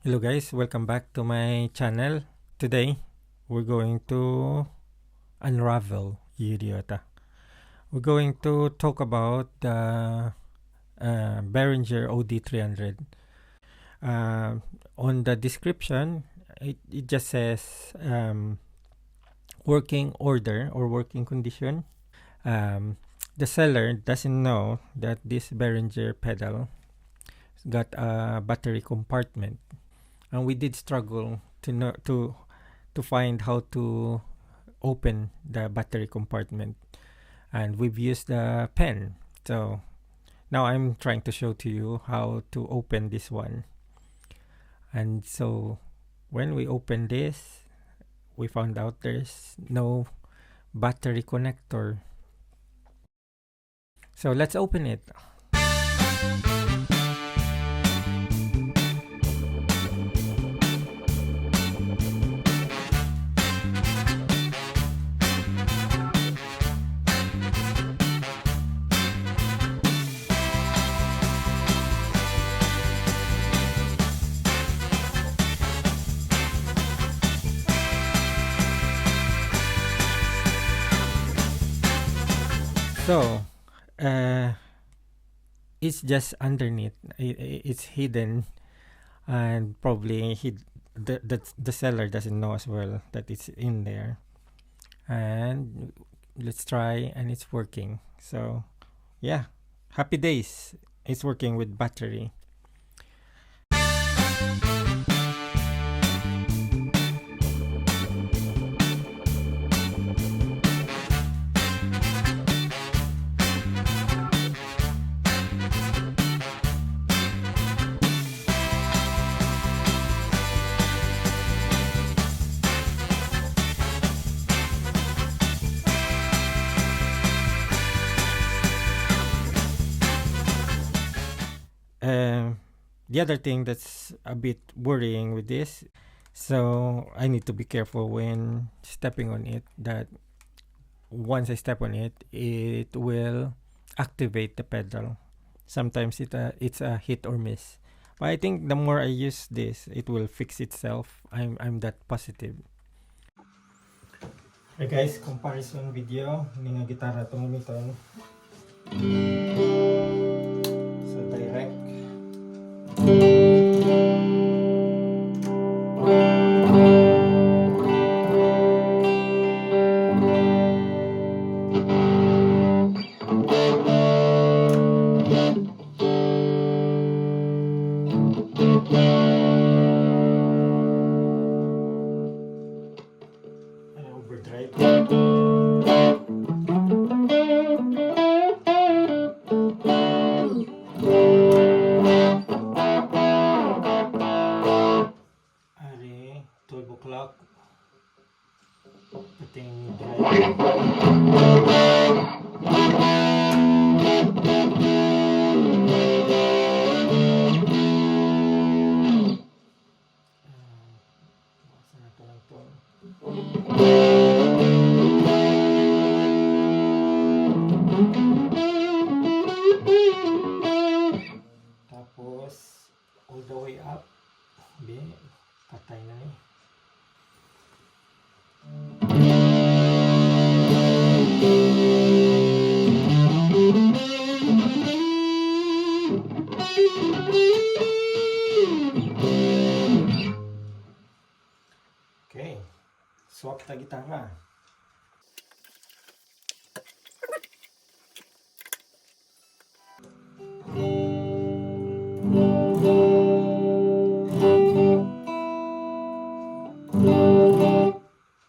Hello guys, welcome back to my channel. Today, we're going to unravel Idiota. We're going to talk about the Behringer OD300. On the description, it just says working order or working condition. The seller doesn't know that this Behringer pedal got a battery compartment, and we did struggle to find how to open the battery compartment, and we've used the pen. So now I'm trying to show to you how to open this one. And so when we open this, we found out there's no battery connector. So let's open it. So it's just underneath. It's hidden, and probably the seller doesn't know as well that it's in there. And let's try, and it's working. So yeah, happy days. It's working with battery. The other thing that's a bit worrying with this, so I need to be careful when stepping on it, that once I step on it, it will activate the pedal. Sometimes it's a hit or miss. But I think the more I use this, it will fix itself. I'm that positive. Hey guys, comparison video ng gitara tong gamiton. So direct. Overdrive. Turbo clock. Puting drive. Tapos all the way up. Patay na ni. Okay, swap ta gitara.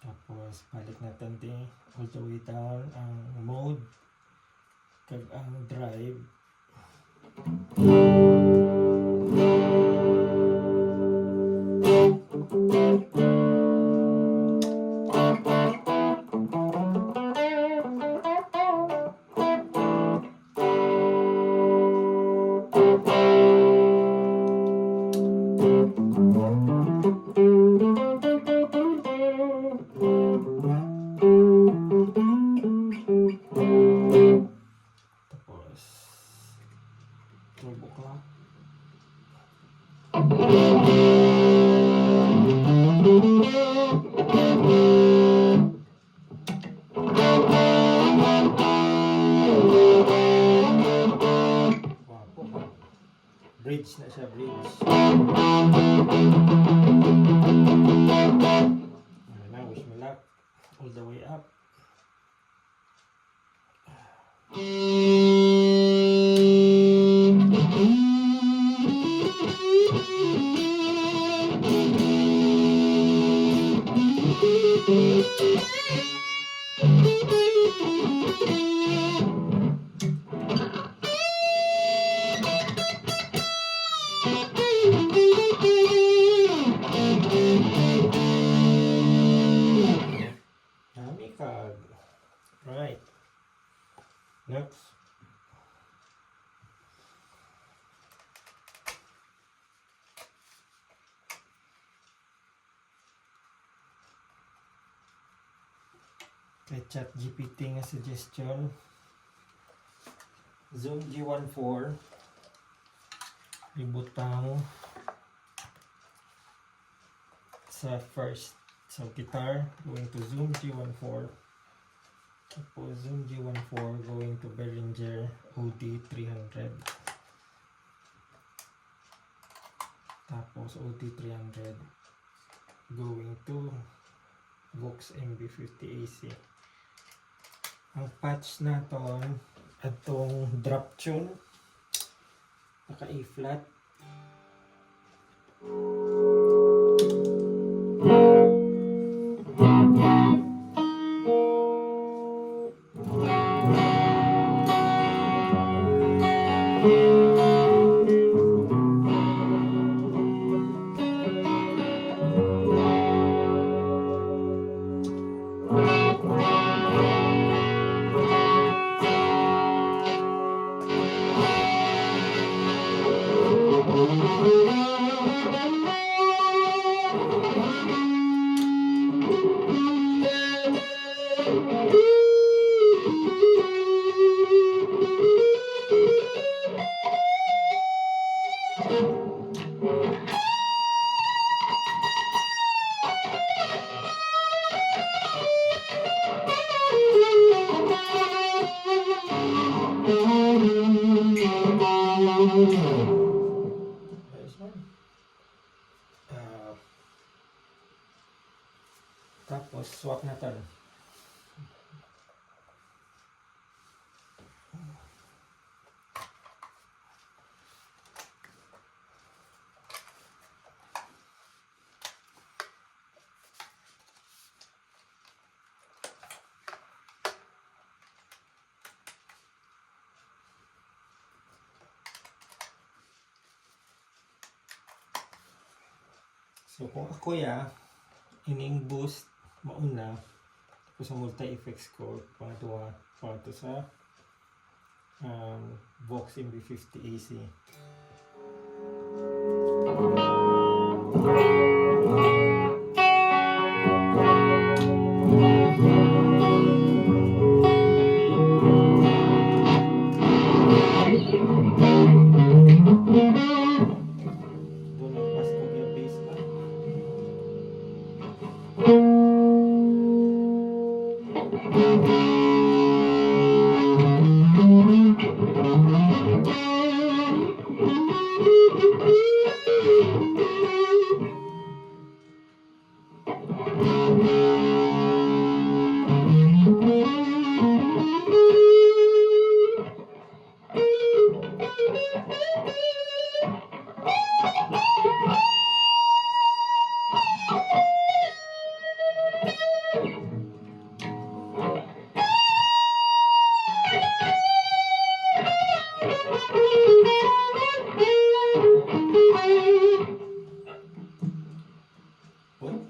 Tapos balik natin din all the way down ang mode kag ang drive. Tapos turbo clock. kay ChatGPT nga suggestion. Zoom G14 ibutang sa first. So guitar going to Zoom G14, tapos Zoom G14 going to Behringer OD 300, tapos OD 300 going to Vox MB50 AC. Ang patch naton atong drop tune naka A flat. Tapos swap natin. So kung ako ining boost mauna, tapos ang multi-effects ko pangatlo sa Vox MB50 AC.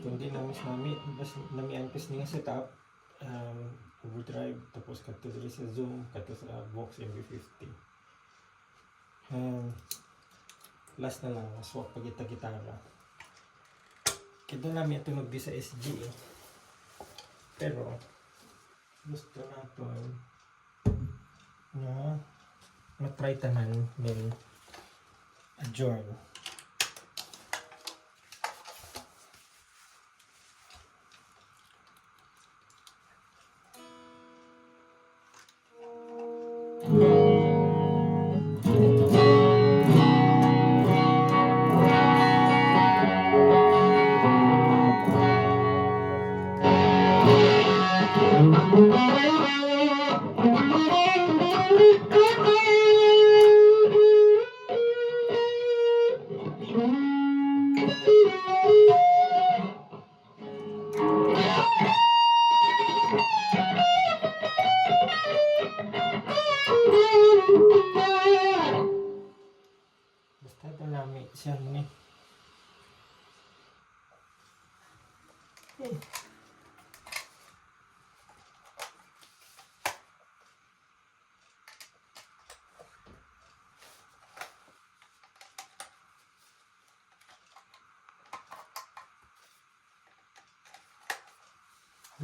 Kundi nami ang pes nga setup, overdrive, tapos kato sa Zoom, kato sa Vox MB50. Last na lang, swap pagita-gitara. Kaya namin tunog di sa SG pero gusto natin na matry tanan din adjourn. Basta ito namin siya ni.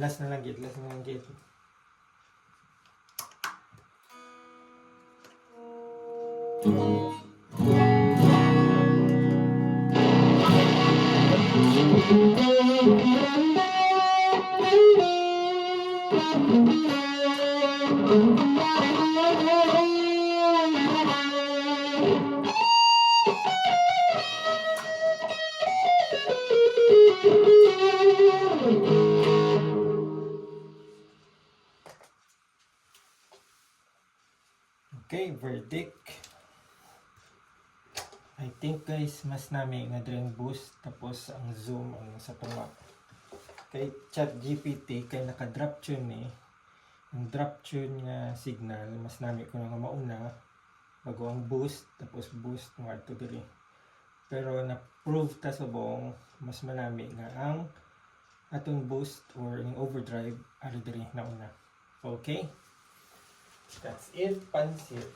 Last na lang git. Okay, verdict. I think guys, mas nami nga dring boost tapos ang zoom ang sa tunga. Kay ChatGPT kay naka-drop tune ni. Ang drop tune nga signal mas nami ko nga mauna bago ang boost tapos boost nga to diri. Pero na-prove ta subong mas manami nga ang atong boost or yung overdrive ari diri na una. Okay? That's it, pansit.